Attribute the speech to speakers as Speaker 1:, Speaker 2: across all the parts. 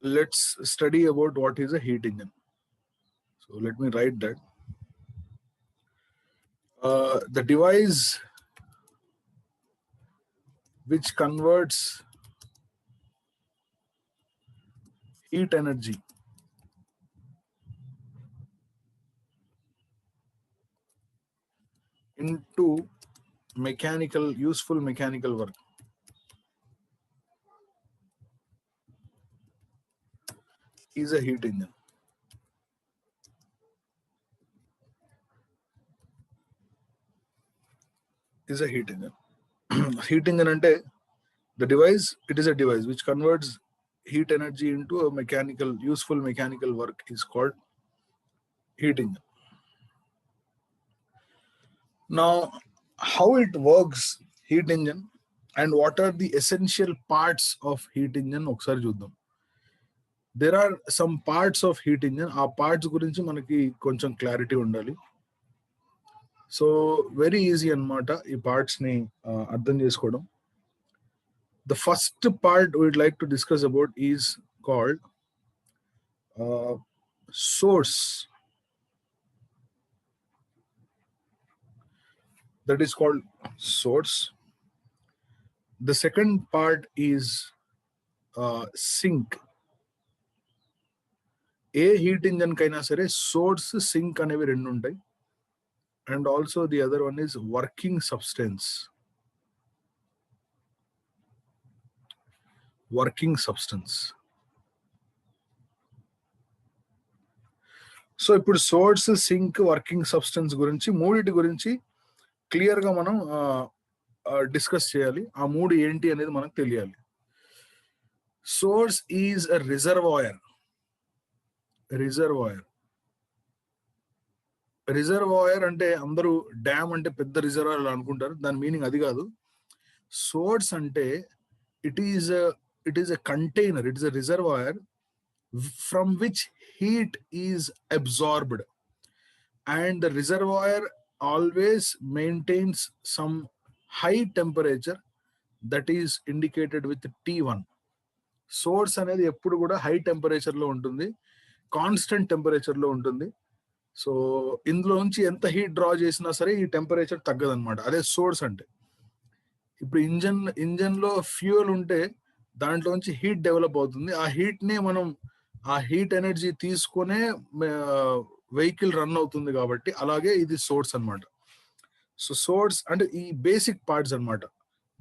Speaker 1: let's study about what is a heat engine. So let me write that. The device which converts heat energy into useful mechanical work is a heat engine. Is a heat engine. Heat engine ante the device, it is a device which converts heat energy into a useful mechanical work is called heat engine. Now, how it works, heat engine, and what are the essential parts of heat engine ఒకసారి చూద్దాం. There are some parts of heat engine. ఆ parts గురించి మనకి కొంచెం clarity ఉండాలి. So very easy అన్నమాట ఈ parts ని అర్థం చేసుకోవడం. The first part we'd like to discuss about is called source. That is called source. The second part is sink. A heat engine కైనా సరే సోర్స్ సింక్ అనేవి రెండు ఉంటాయి. And also the other one is working substance. So ఇప్పుడు source, sync, working substance గురించి మూడిటి గురించి clear గా మనం డిస్కస్ చేయాలి. ఆ మూడు ఏంటి అనేది మనకు తెలియాలి. Source is a reservoir. Reservoir అంటే అందరూ డ్యామ్ అంటే పెద్ద రిజర్వాయర్ అనుకుంటారు. దాని మీనింగ్ అది కాదు. సోర్స్ అంటే it is a container, it is a reservoir from which heat is absorbed, and the reservoir always maintains some high temperature that is indicated with T1. Source అనేది ఎప్పుడు కూడా హై టెంపరేచర్ లో ఉంటుంది, constant temperature లో ఉంటుంది. So ఇందులోంచి ఎంత heat draw చేసినా సరే ఈ టెంపరేచర్ తగ్గదన్నమాట. అదే సోర్స్ అంటే. ఇప్పుడు ఇంజన్ లో ఫ్యూయల్ ఉంటే దాంట్లోంచి హీట్ డెవలప్ అవుతుంది. ఆ హీట్ నే మనం ఆ హీట్ ఎనర్జీ తీసుకునే వెహికల్ రన్ అవుతుంది కాబట్టి అలాగే ఇది సోర్స్ అన్నమాట. సో సోర్స్ అంటే ఈ బేసిక్ పార్ట్స్ అన్నమాట.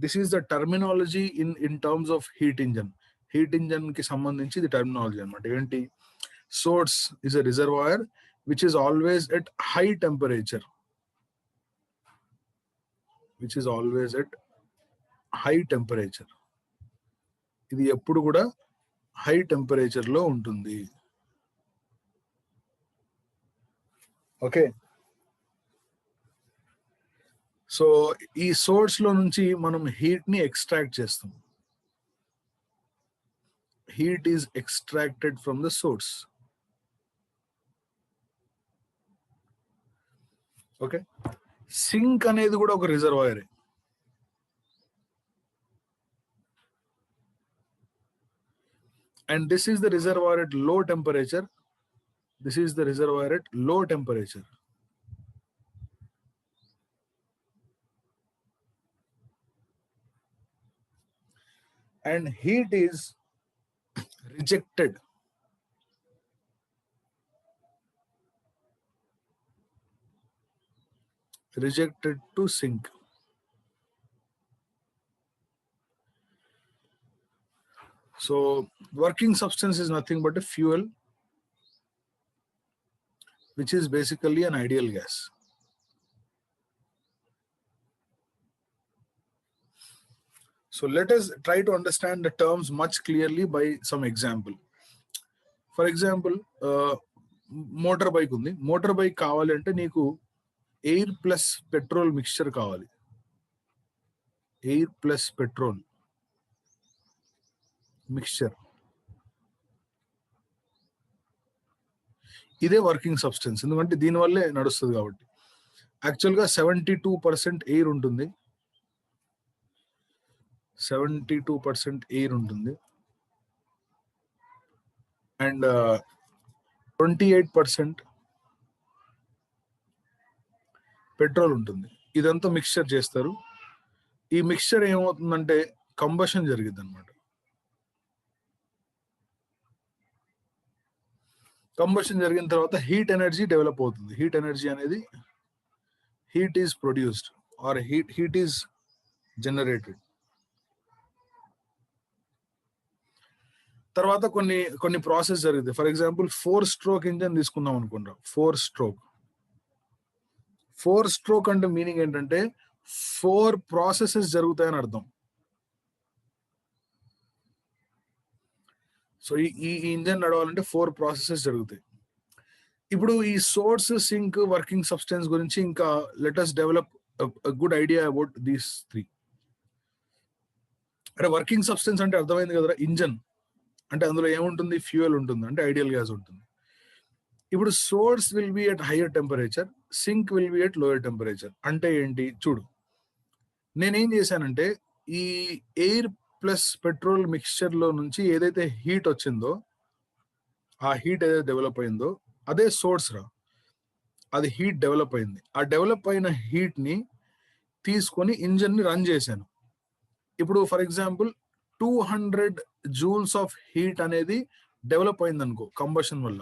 Speaker 1: This is the terminology in terms of heat engine. Heat engine కి సంబంధించి ఇది టర్మినాలజీ అన్నమాట. ఏంటి? Source is a reservoir which is always at high temperature. ఇది ఎప్పుడు కూడా హై టెంపరేచర్ లో ఉంటుంది. ఓకే. సో ఈ సోర్స్ లో నుంచి మనం హీట్ ని ఎక్స్ట్రాక్ట్ చేస్తాం. Heat is extracted from the source. Okay. Sink అనేది కూడా ఒక reservoir. And this is the reservoir at low temperature. And heat is rejected to sink. So working substance is nothing but a fuel, which is basically an ideal gas. So let us try to understand the terms much clearly by some example. For example, motor bike undi. Motor bike kavalante neeku air plus petrol mixture kavali. Air plus petrol mixture. ఇదే working substance. ఎందుకంటే దీనివల్లే నడుస్తుంది కాబట్టి. యాక్చువల్గా 72% air ఉంటుంది. 72% air ఉంటుంది. And 28% petrol ఉంటుంది. ఇదంతా మిక్స్చర్ చేస్తారు. ఈ మిక్స్చర్ ఏమవుతుందంటే కంబషన్ జరిగింది అనమాట. కంబషన్ జరిగిన తర్వాత హీట్ ఎనర్జీ డెవలప్ అవుతుంది. హీట్ ఎనర్జీ అనేది heat is produced or heat is generated. తర్వాత కొన్ని ప్రాసెస్ జరుగుతాయి. ఫర్ ఎగ్జాంపుల్ 4 స్ట్రోక్ ఇంజన్ తీసుకుందాం అనుకుంటాం. 4 స్ట్రోక్ అంటే మీనింగ్ ఏంటంటే 4 ప్రాసెసెస్ జరుగుతాయని అర్థం. సో ఈ ఇంజన్ నడవాలంటే 4 ప్రాసెసెస్ జరుగుతాయి. ఇప్పుడు ఈ సోర్స్, సింక్, వర్కింగ్ సబ్స్టెన్స్ గురించి ఇంకా let us develop good idea about these 3. అంటే వర్కింగ్ సబ్స్టెన్స్ అంటే అర్థమైంది కదా, ఇంజన్ అంటే అందులో ఏముంటుంది, ఫ్యూయల్ ఉంటుంది, అంటే ఐడియల్ గ్యాస్ ఉంటుంది. ఇప్పుడు source will be at higher temperature, sink will be at lower temperature. అంటే ఏంటి చూడు, నేనేం చేశానంటే ఈ ఎయిర్ ప్లస్ పెట్రోల్ మిక్స్చర్ లో నుంచి ఏదైతే హీట్ వచ్చిందో, ఆ హీట్ ఏదైతే డెవలప్ అయిందో అదే సోర్స్ రా. అది హీట్ డెవలప్ అయింది. ఆ డెవలప్ అయిన హీట్ ని తీసుకొని ఇంజన్ ని రన్ చేశాను. ఇప్పుడు for example 200 joules of heat అనేది డెవలప్ అయింది అనుకో కంబషన్ వల్ల.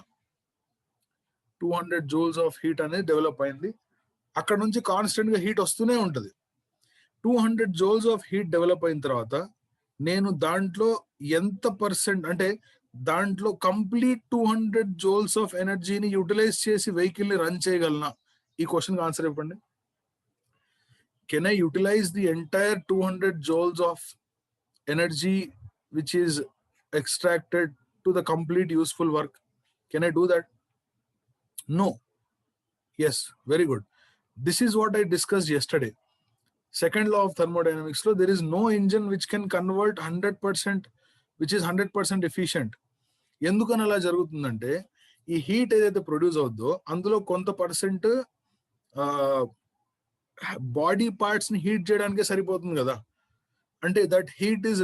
Speaker 1: 200 జూల్స్ ఆఫ్ హీట్ అనేది డెవలప్ అయింది. అక్కడ నుంచి కాన్స్టెంట్ గా హీట్ వస్తూనే ఉంటుంది. 200 జూల్స్ ఆఫ్ హీట్ డెవలప్ అయిన తర్వాత నేను దాంట్లో ఎంత పర్సెంట్, అంటే దాంట్లో కంప్లీట్ 200 జూల్స్ ఆఫ్ ఎనర్జీని యూటిలైజ్ చేసి వెహికల్ ని రన్ చేయగలనా? ఈ క్వశ్చన్ ఆన్సర్ ఇవ్వండి. Can I utilize the entire 200 joules of energy which is extracted to the complete useful work? Can I do that? No. Yes, very good. This is what I discussed yesterday. Second law of thermodynamics lo there is no engine which can convert 100%, which is 100% efficient. ఎందుకని అలా జరుగుతుందంటే ఈ heat ఏదైతే produce అవుద్దో అందులో కొంత percent body parts ని heat చేయడానికే సరిపోతుంది కదా. అంటే that heat is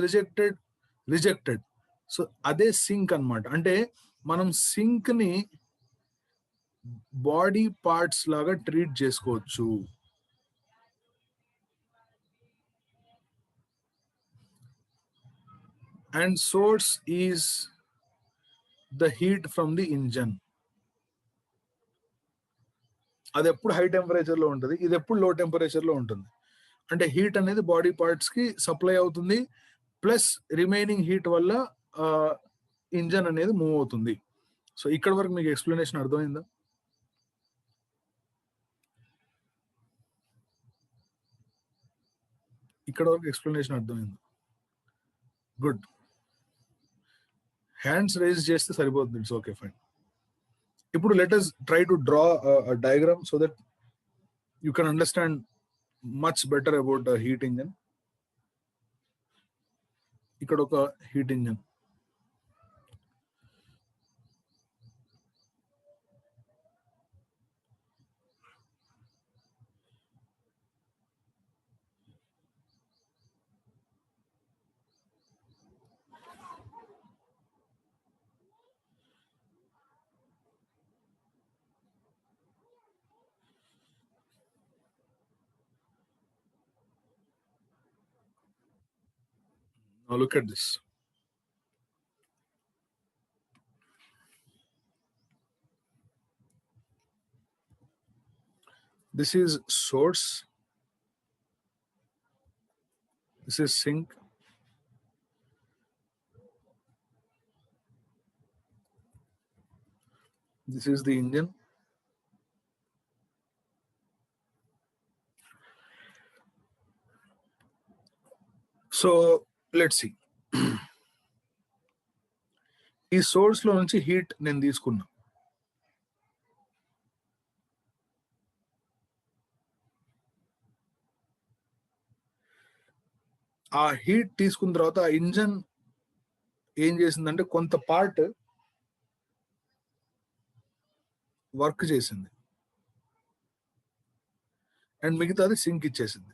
Speaker 1: rejected. So అదే సింక్ అన్నమాట. అంటే మనం సింక్ ని బాడీ పార్ట్స్ లాగా ట్రీట్ చేసుకోవచ్చు. And source is the heat from the engine. అది ఎప్పుడు హై టెంపరేచర్ లో ఉంటుంది, ఇది ఎప్పుడు లో టెంపరేచర్ లో ఉంటుంది. అంటే హీట్ అనేది బాడీ పార్ట్స్ కి సప్లై అవుతుంది, ప్లస్ రిమైనింగ్ హీట్ వల్ల ఇంజన్ అనేది మూవ్ అవుతుంది. సో ఇక్కడ వరకు మీకు ఎక్స్ప్లెనేషన్ అర్థమైందా? ఇక్కడ వరకు ఎక్స్ప్లెనేషన్ అర్థమైంది. గుడ్. హ్యాండ్స్ రైజ్ చేస్తే సరిపోతుంది. It's okay, fine. ఇప్పుడు let us try to draw diagram so that you can understand much better about heat engine. ఇక్కడ ఒక heat engine, now look at this. This is source, this is sink, this is the engine. So let's see. ఈ source లో నుంచి heat నేను తీసుకున్నా. ఆ heat తీసుకున్న తర్వాత ఆ ఇంజన్ ఏం చేసిందంటే కొంత పార్ట్ వర్క్ చేసింది అండ్ మిగతాది సింక్ ఇచ్చేసింది.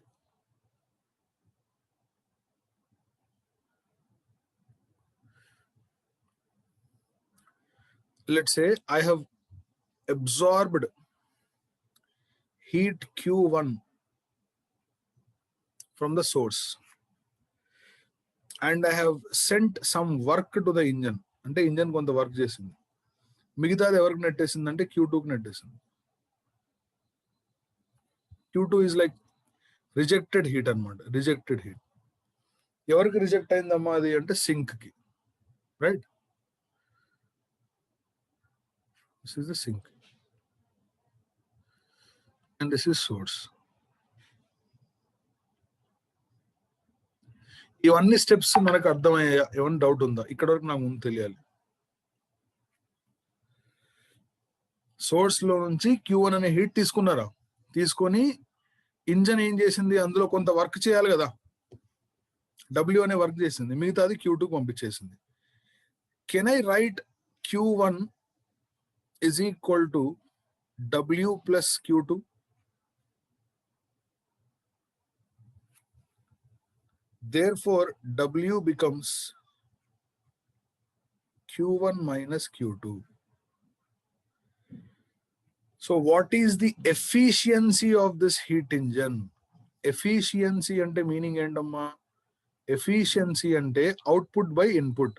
Speaker 1: let's say I have absorbed heat Q1 from the source and I have sent some work to the engine. అంటే ఇంజన్ కొంత వర్క్ చేసింది, మిగతాది ఎవరికి నెట్టేసింది అంటే Q2కి నెట్టేసింది. Q2 is like rejected heat అన్నమాట. రిజెక్టెడ్ హీట్ ఎవరికి రిజెక్ట్ అయిందమ్మా అది అంటే సింక్ కి, right? This is the sink and this is source. ఇవన్నీ స్టెప్స్ మనకు అర్థమయ్యా? ఏమైనా డౌట్ ఉందా? ఇక్కడ వరకు నాకు ముందు తెలియాలి. సోర్స్ లో నుంచి Q1 అనే హీట్ తీసుకున్నారా, తీసుకొని ఇంజన్ ఏం చేసింది, అందులో కొంత వర్క్ చేయాలి కదా, W అనే వర్క్ చేసింది, మిగతాది Q2 పంపించేసింది. Can I write Q1 is equal to W plus Q2? Therefore, W becomes Q1 minus Q2. So what is the efficiency of this heat engine? Efficiency ante meaning ఏంటమ్మా? Efficiency ante output by input.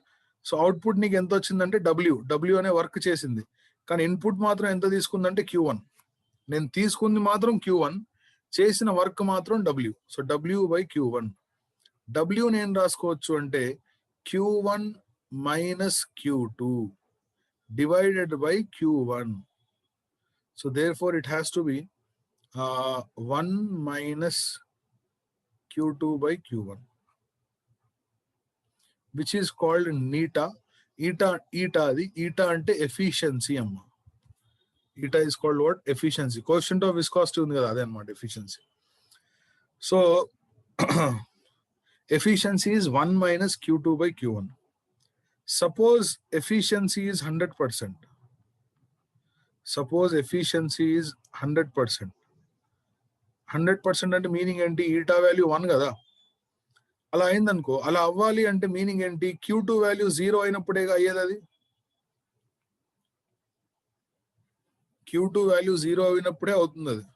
Speaker 1: So output నీకు ఎంత వచ్చిందంటే W అనే work చేసింది, కానీ input మాత్రం ఎంత తీసుకుందంటే Q1. నేను తీసుకుంది మాత్రం Q1, చేసిన వర్క్ మాత్రం W. So W by Q1. W నేను రాసుకోవచ్చు అంటే Q1 minus Q2 divided by Q1. So therefore it has to be 1 minus Q2 by Q1, which is called neta. Eta ante efficiency amma. Eta is called what? Efficiency. Coefficient of viscosity undi kada, ade annamata efficiency. So efficiency is 1 minus Q2 by Q1. Suppose efficiency is 100%. Suppose efficiency is 100%. 100% అంటే meaning ఏంటి? Eta value 1 కదా. అలా అయిందనుకో, అలా అవ్వాలి అంటే meaning ఏంటి? Q2 value 0 అయినప్పుడే అయ్యేది అది. Q2 వాల్యూ 0 అయినప్పుడే అవుతుంది అది.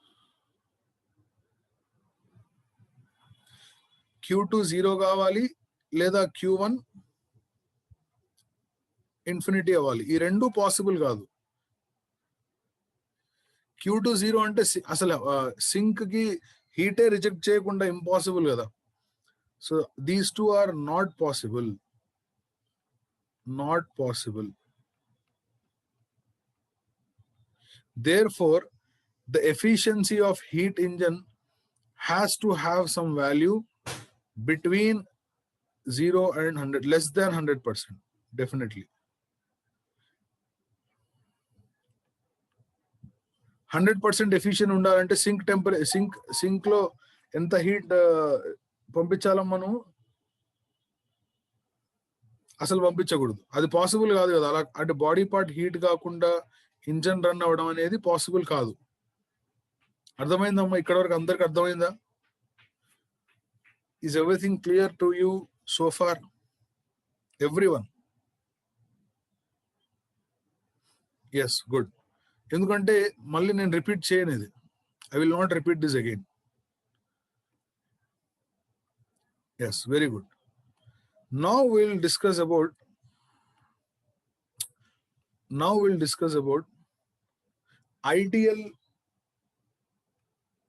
Speaker 1: Q2 0 కావాలి లేదా Q1 ఇన్ఫినిటీ అవ్వాలి. ఈ రెండు పాసిబుల్ కాదు. Q2 0 అంటే అసలు సింక్ కి హీటే రిజెక్ట్ చేయకుండా ఇంపాసిబుల్ కదా. So these two are not possible. Not possible. Therefore, the efficiency of heat engine has to have some value between 0 and 100, less than 100%, definitely. 100% efficient ఉండాలంటే సింక్ లో ఎంత హీట్ పంపించాలం మనం? అసలు పంపించకూడదు, అది పాసిబుల్ కాదు కదా. అలా అంటే బాడీ పార్ట్ హీట్ కాకుండా ఇంజన్ రన్ అవ్వడం అనేది పాసిబుల్ కాదు. అర్థమైందమ్మా? ఇక్కడ వరకు అందరికి అర్థమైందా? Is everything clear to you so far? Everyone? Yes, good. ఎందుకంటే మళ్ళీ నేను రిపీట్ చేయను ఇది. I will not repeat this again. Yes, very good. Now we'll discuss about ideal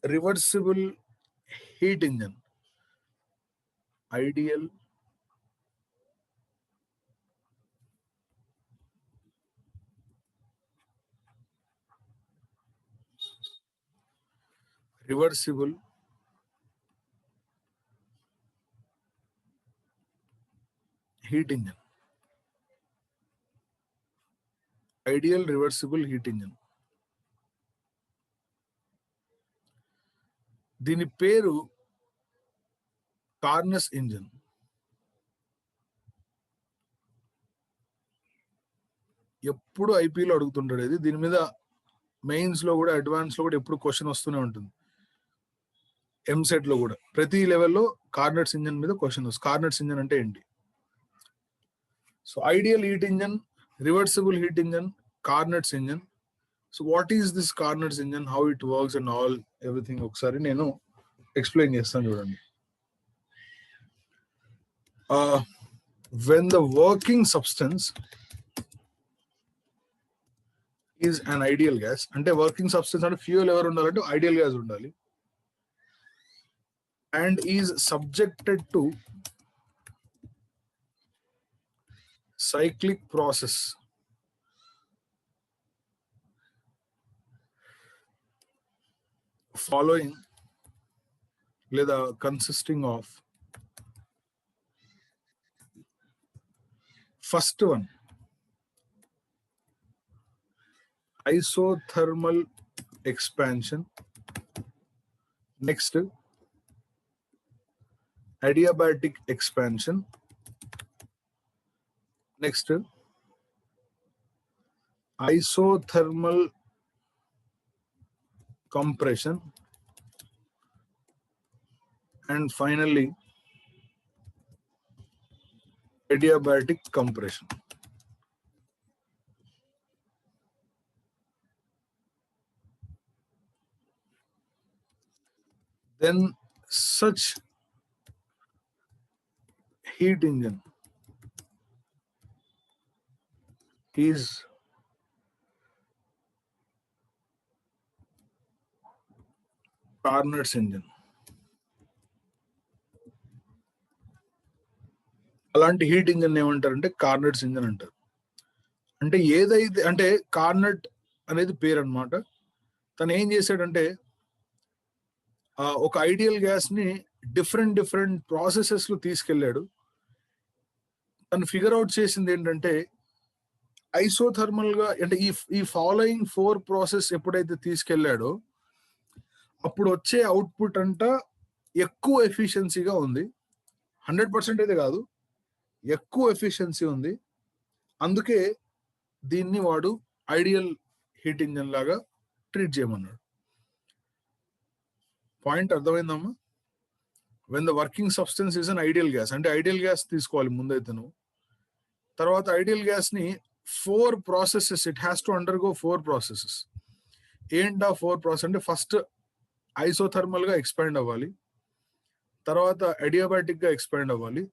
Speaker 1: reversible heat engine. Ideal reversible heat engine. Ideal reversible heat engine. దీని పేరు Cornus engine. ఎప్పుడు ఐపీలో అడుగుతుంటాడు ఇది. దీని మీద మెయిన్స్ లో కూడా అడ్వాన్స్ లో కూడా ఎప్పుడు క్వశ్చన్ వస్తూనే ఉంటుంది. ఎంసెట్ లో కూడా ప్రతి లెవెల్లో కార్నట్స్ ఇంజన్ మీద క్వశ్చన్ వస్తుంది. కార్నట్స్ ఇంజన్ అంటే ఏంటి? So ideal heat engine, reversible heat engine, Carnot's engine. So what is this Carnot's engine, how it works and all everything ఒకసారి నేను ఎక్స్ప్లెయిన్ చేస్తాను చూడండి. When the working substance is an ideal gas, అంటే working substance అంటే fuel ఎవరు ఉండాలంటే ideal gas ఉండాలి, and is subjected to cyclic process following లేదా consisting of first one, isothermal expansion, next adiabatic expansion, next isothermal compression, and finally adiabatic compression. Then such heat engine is Carnot's engine. అలాంటి heat engine ఏమంటారంటే కార్నట్స్ engine అంటారు. అంటే ఏదైతే అంటే కార్నట్ అనేది పేరు అనమాట. తను ఏం చేశాడంటే ఒక ఐడియల్ గ్యాస్ ని డిఫరెంట్ ప్రాసెసెస్ లో తీసుకెళ్లాడు. తను ఫిగర్ అవుట్ చేసింది ఏంటంటే ఐసోథర్మల్ గా అంటే ఈ ఫాలోయింగ్ 4 ప్రాసెస్ ఎప్పుడైతే తీసుకెళ్లాడో అప్పుడు వచ్చే అవుట్పుట్ అంతా ఎక్కువ ఎఫిషియన్సీగా ఉంది. 100% అయితే కాదు, ఎక్కువ ఎఫిషియన్సీ ఉంది. అందుకే దీన్ని వాడు ఐడియల్ హీట్ ఇంజిన్ లాగా ట్రీట్ చేయమన్నాడు. పాయింట్ అర్థమైందమ్మా? When the working substance is an ideal gas, అంటే ఐడియల్ గ్యాస్ తీసుకోవాలి ముందైతే నువ్వు. తర్వాత ఐడియల్ గ్యాస్ ని 4 processes, it has to undergo 4 processes. ఏంటా 4 ప్రాసెస్ అంటే ఫస్ట్ ఐసోథర్మల్ గా ఎక్స్పాండ్ అవ్వాలి, తర్వాత అడియాబాటిక్ గా ఎక్స్పాండ్ అవ్వాలి,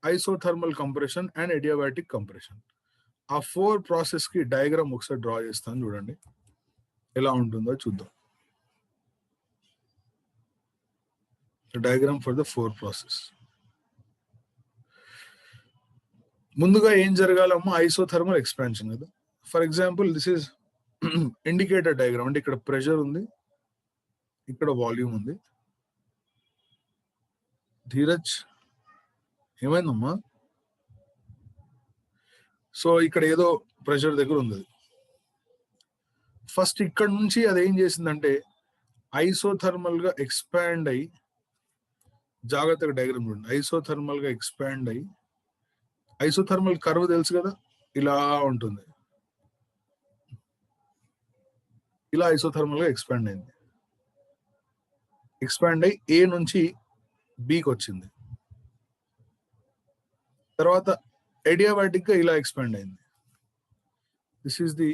Speaker 1: isothermal compression and adiabatic compression. ఆ 4 ప్రాసెస్ కి డయాగ్రామ్ ఒకసారి డ్రా చేస్తాను చూడండి, ఎలా ఉంటుందో చూద్దాం. Diagram for the 4 process. ముందుగా ఏం జరగాలమ్మా? ఐసోథర్మల్ ఎక్స్పాన్షన్ కదా. For example this is indicator diagram. అంటే ఇక్కడ ప్రెషర్ ఉంది, ఇక్కడ వాల్యూమ్ ఉంది. ధీరజ్ ఏమైందమ్మా? సో ఇక్కడ ఏదో ప్రెషర్ దగ్గర ఉంది. ఫస్ట్ ఇక్కడ నుంచి అది ఏం చేసిందంటే ఐసోథర్మల్ గా ఎక్స్పాండ్ అయ్యి, జాగ్రత్తగా డయాగ్రామ్ చూడండి, ఐసోథర్మల్ గా ఎక్స్పాండ్ అయ్యి, ఐసోథర్మల్ కర్వ్ తెలుసు కదా, ఇలా ఉంటుంది. ఇలా ఐసోథర్మల్ గా ఎక్స్పాండ్ అయింది. ఎక్స్పాండ్ అయ్యి ఏ నుంచి బికి వచ్చింది. తర్వాత అడియాబాటిక్ గా ఇలా ఎక్స్పాండ్ అయింది. This is the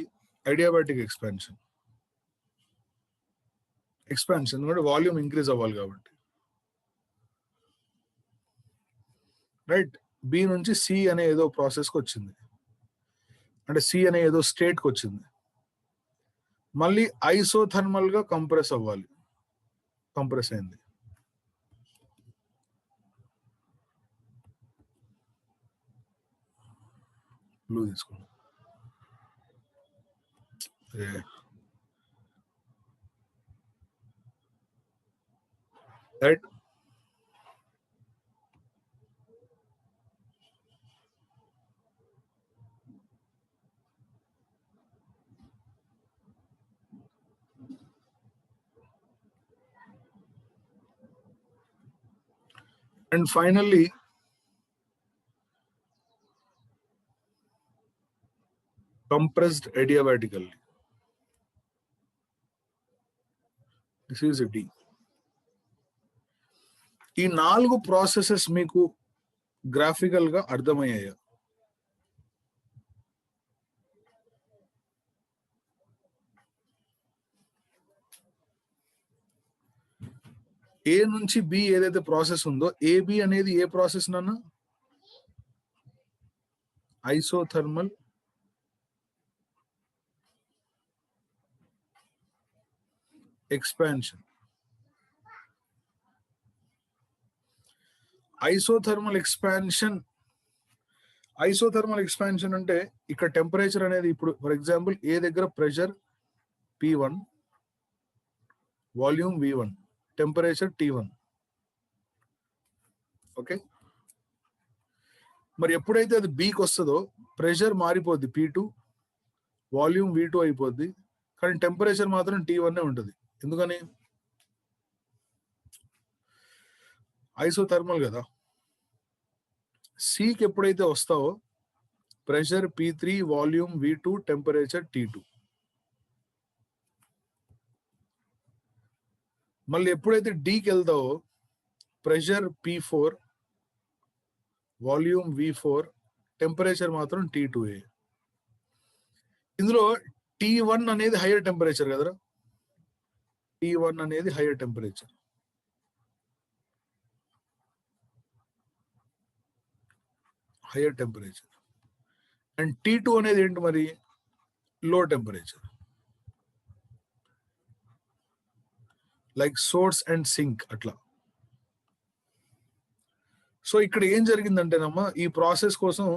Speaker 1: adiabatic expansion. Expansion కూడా వాల్యూమ్ ఇంక్రీజ్ అవ్వాలి కాబట్టి, రైట్. బి నుంచి సి అనే ఏదో ప్రాసెస్కి వచ్చింది, అంటే సి అనే ఏదో స్టేట్కి వచ్చింది. మళ్ళీ ఐసోథర్మల్ గా కంప్రెస్ అవ్వాలి, కంప్రెస్ అయింది. బ్లూ తీసుకోండి, right. And finally, compressed adiabatically. This is a D. ఈ 4 ప్రాసెసెస్ మీకు గ్రాఫికల్ గా అర్థమయ్యాయా? ఏ నుంచి బి ఏదైతే ప్రాసెస్ ఉందో ఏబి అనేది ఏ ప్రాసెస్ నాన్న? Isothermal expansion. ఐసోథర్మల్ ఎక్స్పాన్షన్ అంటే ఇక్కడ టెంపరేచర్ అనేది ఇప్పుడు ఫర్ ఎగ్జాంపుల్ ఏ దగ్గర pressure P1, volume V1, temperature T1. Okay, మరి ఎప్పుడైతే అది బీకి వస్తుందో ప్రెషర్ మారిపోద్ది, P2, వాల్యూమ్ V2 అయిపోద్ది, కానీ టెంపరేచర్ మాత్రం T1 ఉంటుంది. ఎందుకని? ఐసోథర్మల్ కదా. సికి ఎప్పుడైతే వస్తావో pressure P3, volume V2, temperature T2. మళ్ళీ ఎప్పుడైతే డీకి వెళ్తావో pressure P4, volume V4, temperature మాత్రం T2A. ఇందులో T1 అనేది హైయర్ టెంపరేచర్ కదరా. T1 అనేది హైయర్ టెంపరేచర్. అండ్ T2 అనేది ఏంటి మరి? Low temperature, like source and sink అట్లా. సో ఇక్కడ ఏం జరిగిందంటేనమ్మా, ఈ ప్రాసెస్ కోసం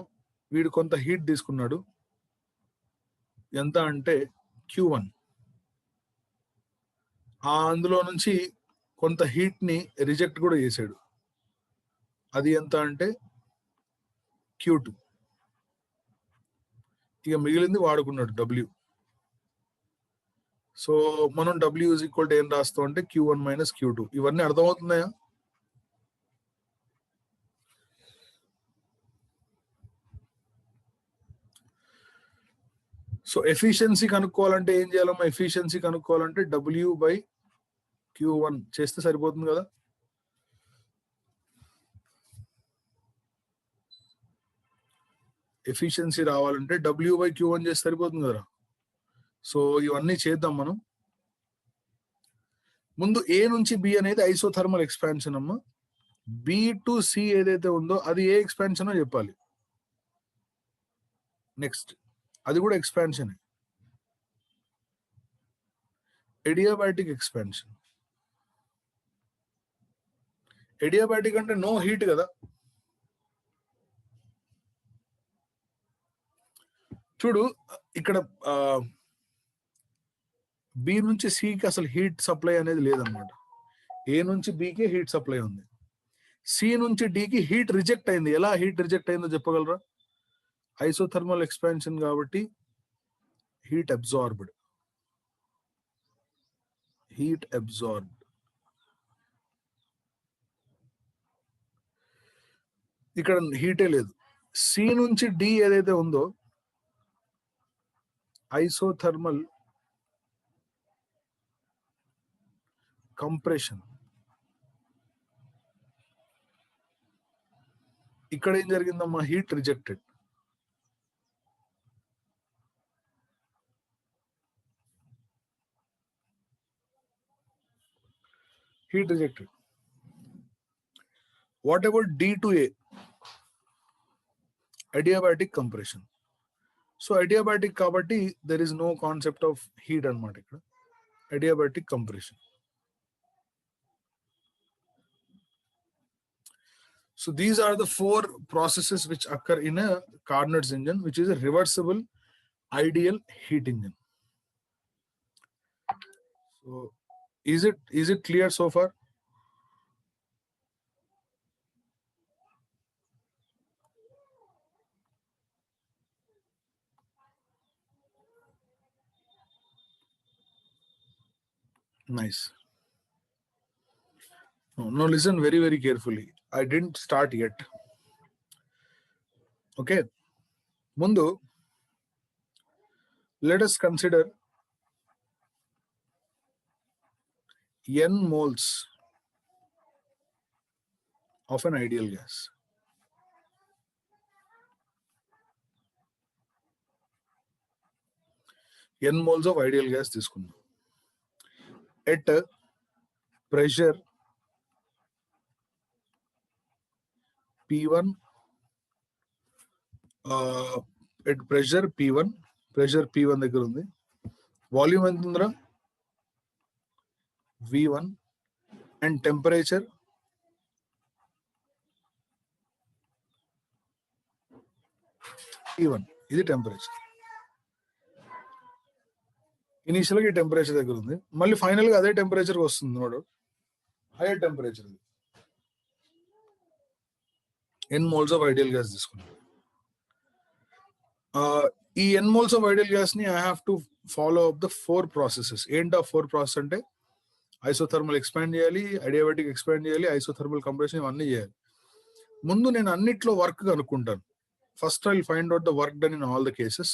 Speaker 1: వీడు కొంత హీట్ తీసుకున్నాడు. ఎంత అంటే Q1. అందులో నుంచి కొంత హీట్ ని రిజెక్ట్ కూడా చేశాడు. అది ఎంత అంటే Q2. ఇక మిగిలింది వాడుకున్నాడు W. సో మనం W ఈజ్ ఈక్వల్ టు ఏం రాస్తాం అంటే Q1 మైనస్ Q2. ఇవన్నీ అర్థమవుతున్నాయా? సో ఎఫిషియన్సీ కనుక్కోవాలంటే ఏం చేయాలమ్మా? ఎఫిషియన్సీ కనుక్కోవాలంటే W/Q1 చేస్తే సరిపోతుంది కదా. ఎఫిషియన్సీ రావాలంటే W/Q1 చేస్తే సరిపోతుంది కదా. సో ఇవన్నీ చేద్దాం మనం. ముందు ఏ నుంచి బి అనేది ఐసోథర్మల్ ఎక్స్పాన్షన్ అమ్మా. బి టు సి ఏదైతే ఉందో అది ఏ ఎక్స్పాన్షన్ చెప్పాలి. నెక్స్ట్ అది కూడా ఎక్స్పాన్షన్. Adiabatic expansion. ఎడియాబాటిక్ అంటే నో హీట్ కదా. చూడు ఇక్కడ బి నుంచి సికి అసలు హీట్ సప్లై అనేది లేదన్నమాట. ఏ నుంచి బికి హీట్ సప్లై ఉంది. సి నుంచి డికి హీట్ రిజెక్ట్ అయింది. ఎలా హీట్ రిజెక్ట్ అయిందో చెప్పగలరా? ఐసోథర్మల్ ఎక్స్పాన్షన్ కాబట్టి హీట్ అబ్జార్బ్డ్. ఇక్కడ హీటే లేదు. సి నుంచి డి ఏదైతే ఉందో ఐసోథర్మల్ కంప్రెషన్. ఇక్కడ ఏం జరిగిందమ్మా? Heat rejected. What about D to A? Adiabatic compression. So adiabatic kabatti there is no concept of heat anamata ikkada. Adiabatic compression. So these are the four processes which occur in a Carnot's engine, which is a reversible ideal heat engine. So is it clear so far? Nice. No, listen very, very carefully. I didn't start yet. Okay. Mundu, let us consider N moles of an ideal gas. N moles of ideal gas తీసుకుందాం. At pressure P1 at pressure P1 దగ్గర ఉంది. Volume ఎంత ఉందిరా? V1 and temperature T1. ఇది temperature. ఇనీషియల్గా ఈ temperature దగ్గర ఉంది, మళ్ళీ ఫైనల్గా అదే టెంపరేచర్కి వస్తుంది వాడు. Hire temperature n moles of ideal gas తీసుకున్నాం. ఈ n moles of ideal gas ని I have to follow up the 4 processes. ఏంటి ఆ 4 ప్రాసెస్ అంటే ఐసోథర్మల్ ఎక్స్పాండ్ చేయాలి, అడియాబాటిక్ ఎక్స్పాండ్ చేయాలి, ఐసోథర్మల్ కంప్రెషన్ ఇవన్నీ చేయాలి. ముందు నేను అన్నిట్లో వర్క్ కనుక్కుంటాను. First I will find out the work done in all the cases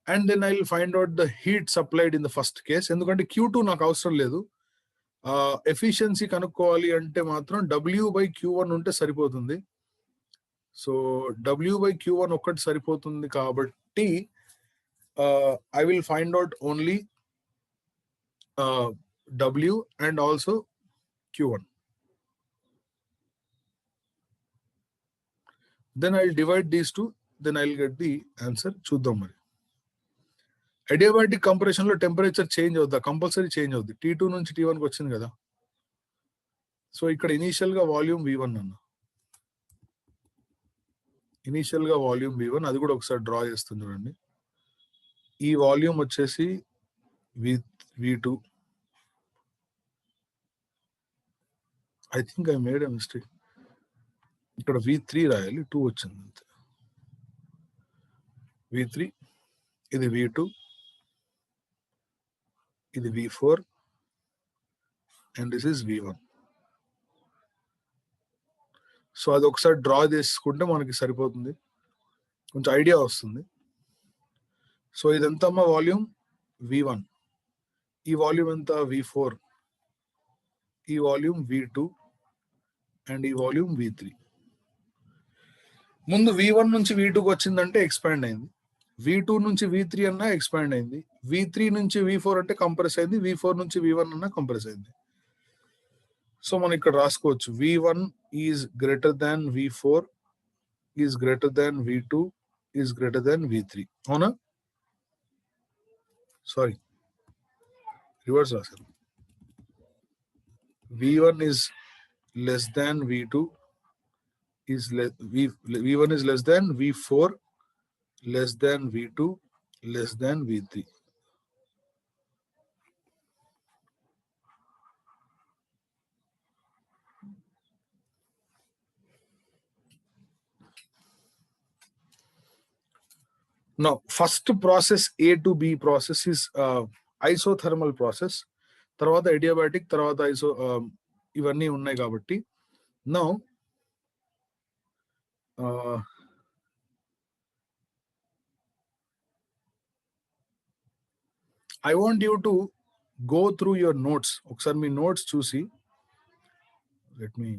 Speaker 1: and then I will find out the heat supplied in the first case. ఎందుకంటే Q2 నాకు అవసరం లేదు. ఎఫిషియన్సీ కనుక్కోవాలి అంటే మాత్రం W/Q1 ఉంటే సరిపోతుంది. సో W/Q1 ఒక్కటి సరిపోతుంది కాబట్టి I will find out only W and also Q1. Then I'll divide these two, then I'll get the answer. చూద్దాం మరి. అడియాబాటిక్ కంప్రెషన్ లో టెంపరేచర్ చేంజ్ అవుద్దా? కంపల్సరీ చేంజ్ అవుద్ది. T2 నుంచి T1 కి వచ్చింది కదా. సో ఇక్కడ ఇనీషియల్ గా వాల్యూమ్ V1 అన్న, ఇనీషియల్ గా వాల్యూమ్ V1, అది కూడా ఒకసారి డ్రా చేస్తుంది చూడండి. ఈ వాల్యూమ్ వచ్చేసి V2. I think I made a mistake. ఇక్కడ V3 రాయాలి, 2 వచ్చింది అంతే. V3, ఇది V2, ఇది V4 and this is V1. So అది ఒకసారి డ్రా చేసుకుంటే మనకి సరిపోతుంది, కొంచెం ఐడియా వస్తుంది. సో ఇదంతా మా వాల్యూమ్ V1, ఈ వాల్యూమ్ ఎంత V4, ఈ వాల్యూమ్ V2 అండ్ ఈ వాల్యూమ్ V3. ముందు V1 నుంచి V2కి వచ్చిందంటే ఎక్స్పాండ్ అయింది, V2 నుంచి V3 అన్నా ఎక్స్పాండ్ అయింది, V3 నుంచి V4 అంటే కంప్రెస్ అయింది, V4 నుంచి V1 అన్నా కంప్రెస్ అయింది. సో మనం ఇక్కడ రాసుకోవచ్చు V1 is greater than V4 is greater than V2 is greater than V3. అవునా? సారీ, రివర్స్ రాశాను. V1 is less than V2 is V1 is less than V4 less than V2 less than V3. Now first process A to B process is isothermal process. తర్వాత adiabatic, తర్వాత ఇవన్నీ ఉన్నాయి కాబట్టి now I want you to go through your notes. ఒకసారి మీ notes చూసి, let me